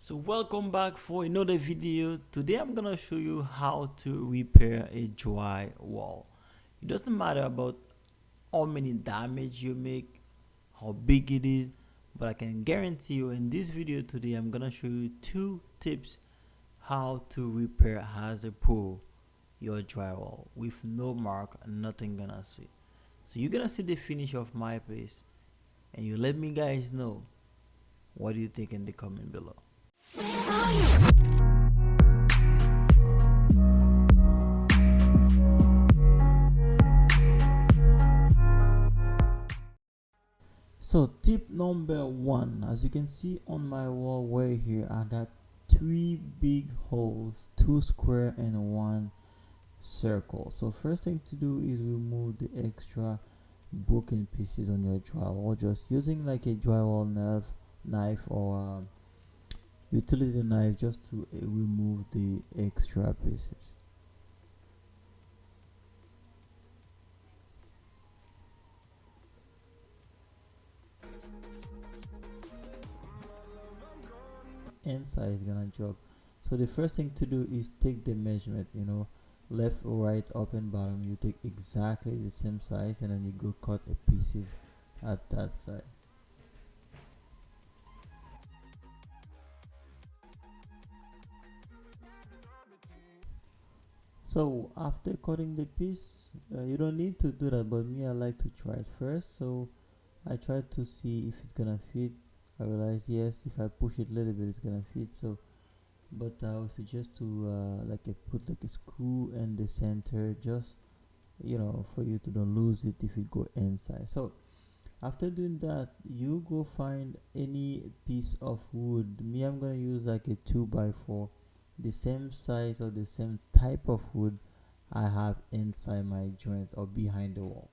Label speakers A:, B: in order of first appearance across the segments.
A: So welcome back for another video. Today I'm gonna show you how to repair a drywall. It doesn't matter about how many damage you make, how big it is, but I can guarantee you in this video today I'm gonna show you 2 tips how to repair as a pro your drywall with no mark, nothing gonna see. So you're gonna see the finish of my place and you let me guys know what do you think in the comment below. So tip number 1, as you can see on my wall right here, I got 3 big holes, 2 square and 1 circle. So first thing to do is remove the extra broken pieces on your drywall, just using like a drywall knife or utility knife just to remove the extra pieces. Inside is gonna drop. So the first thing to do is take the measurement, left, right, up and bottom. You take exactly the same size and then you go cut the pieces at that side. So after cutting the piece, you don't need to do that, but me, I like to try it first. So I try to see if it's gonna fit. I realize yes, if I push it a little bit it's gonna fit. So but I would suggest to put like a screw in the center, just for you to don't lose it if it go inside. So after doing that, you go find any piece of wood. Me, I'm gonna use like a 2x4, the same size or the same type of wood I have inside my joint or behind the wall.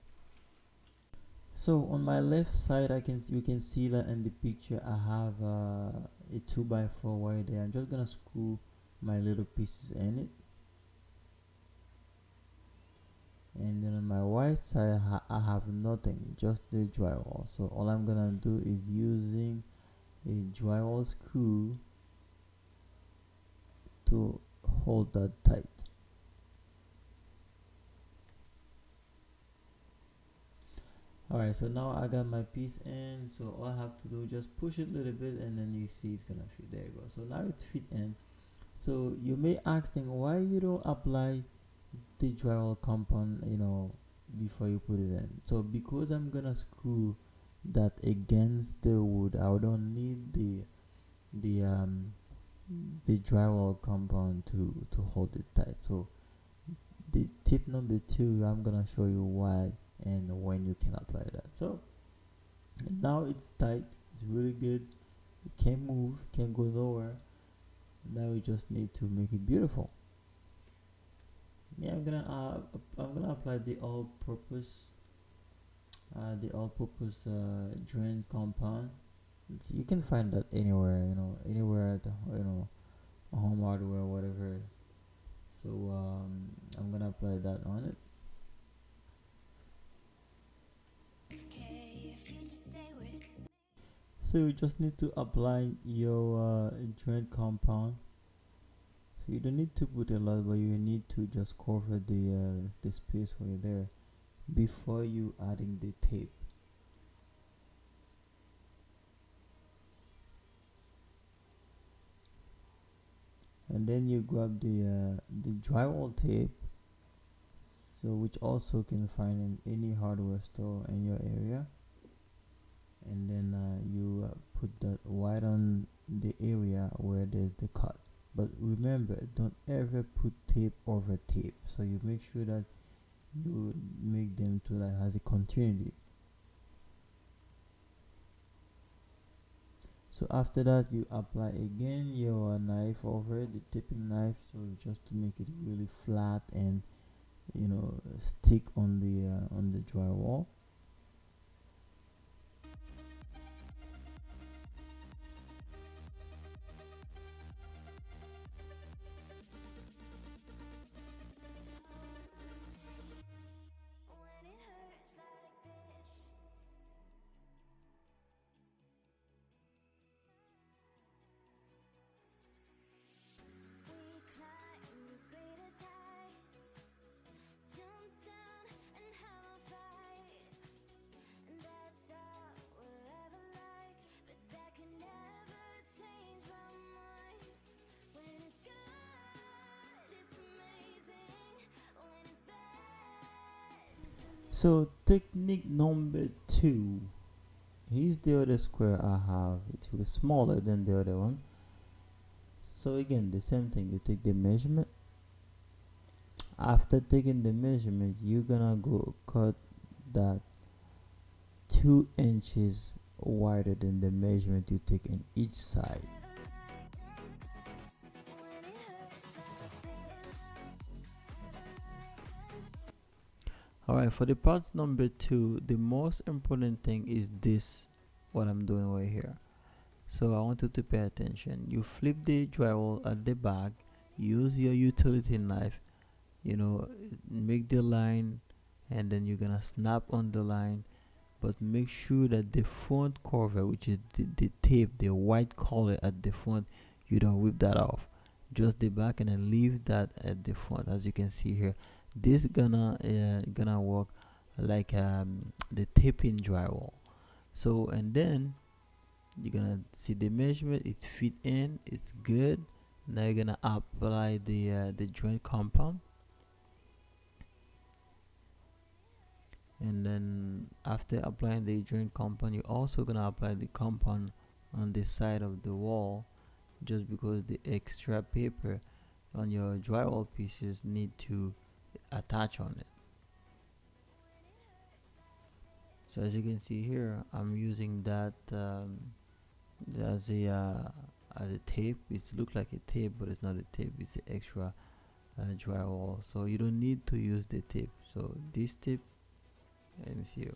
A: So on my left side, you can see that in the picture I have a 2x4 right there. I'm just gonna screw my little pieces in it, and then on my right side I have nothing, just the drywall. So all I'm gonna do is using a drywall screw to hold that tight. Alright, so now I got my piece in, so all I have to do is just push it a little bit and then you see it's gonna fit. There you go. So now it's fit in. So you may asking why you don't apply the drywall compound before you put it in. So because I'm gonna screw that against the wood, I don't need the drywall compound to hold it tight. So the tip number 2, I'm gonna show you why and when you can apply that. So now it's tight, it's really good, it can't move, can't go nowhere. Now we just need to make it beautiful. Yeah, I'm gonna apply the all-purpose drain compound. You can find that anywhere, anywhere at the, home hardware, whatever. So I'm gonna apply that on it. So you just need to apply your drain compound. So you don't need to put a lot, but you need to just cover the space where you're there before you adding the tape. And then you grab the drywall tape, so which also can find in any hardware store in your area, and then you put that right on the area where there's the cut. But remember, don't ever put tape over tape, so you make sure that you make them to like has a continuity. So after that, you apply again your knife over the tipping knife, so just to make it really flat and stick on the drywall. So technique number 2. Here's the other square I have. It was smaller than the other one. So again, the same thing. You take the measurement. After taking the measurement, you're gonna go cut that 2 inches wider than the measurement you take in each side. Alright, for the part number 2, the most important thing is this, what I'm doing right here. So I want you to pay attention. You flip the drywall at the back, use your utility knife, make the line, and then you're gonna snap on the line, but make sure that the front cover, which is the tape, the white color at the front, you don't rip that off. Just the back, and then leave that at the front. As you can see here, this gonna work like the taping drywall. So, and then you're gonna see the measurement, it fit in, it's good. Now you're gonna apply the joint compound, and then after applying the joint compound, you're also gonna apply the compound on the side of the wall, just because the extra paper on your drywall pieces need to attach on it. So as you can see here, I'm using that as a tape. It looks like a tape, but it's not a tape, it's an extra drywall. So you don't need to use the tape. So this tape, let me see.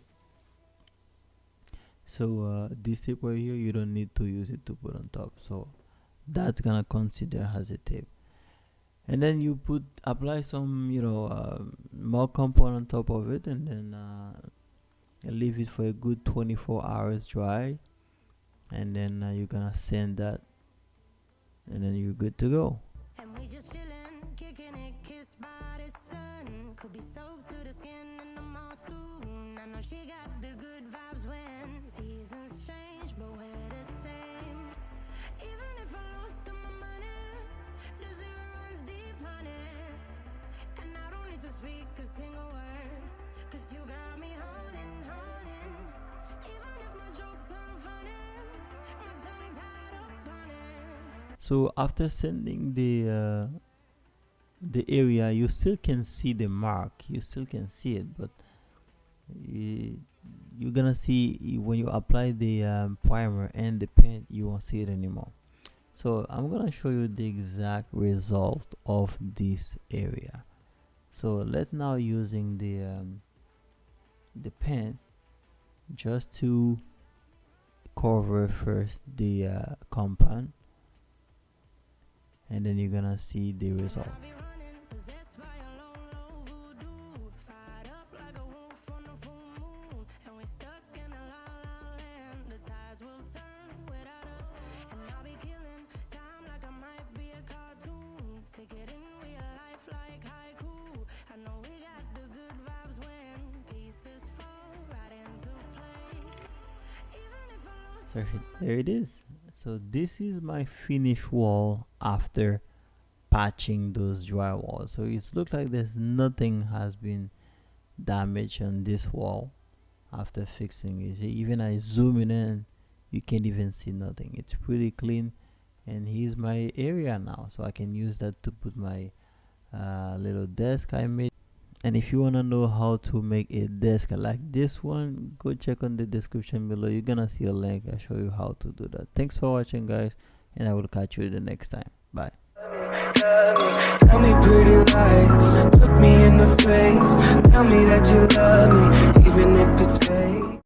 A: So this tape right here, you don't need to use it to put on top. So that's gonna consider as a tape. And then you apply some more compound on top of it, and then leave it for a good 24 hours dry, and then you're gonna sand that, and then you're good to go. And we just chillin', kicking it, kissed by the sun. Could be soaked to the skin in the monsoon. I know she got the good vibes when seasons change, but we're the same. Even if I lost all my money, the zero runs deep, honey. And I don't need to speak a single word, 'cause you got me holding. Even if my jokes aren't funny, my tongue tied up on it. So after sanding the area, you still can see the mark, you still can see it, but you're gonna see when you apply the primer and the paint, you won't see it anymore. So I'm gonna show you the exact result of this area. So let's now using the paint just to cover first the compound, and then you're gonna see the result. There it is. So this is my finished wall after patching those drywall. So it looks like there's nothing has been damaged on this wall after fixing it. See, even I zoom in, you can't even see nothing. It's pretty clean, and here's my area now, so I can use that to put my little desk I made. And if you want to know how to make a desk like this one, go check on the description below. You're gonna see a link. I show you how to do that. Thanks for watching, guys, and I will catch you the next time. Bye. Tell me pretty lies, look me in the face, tell me that you love me, even if it's fake.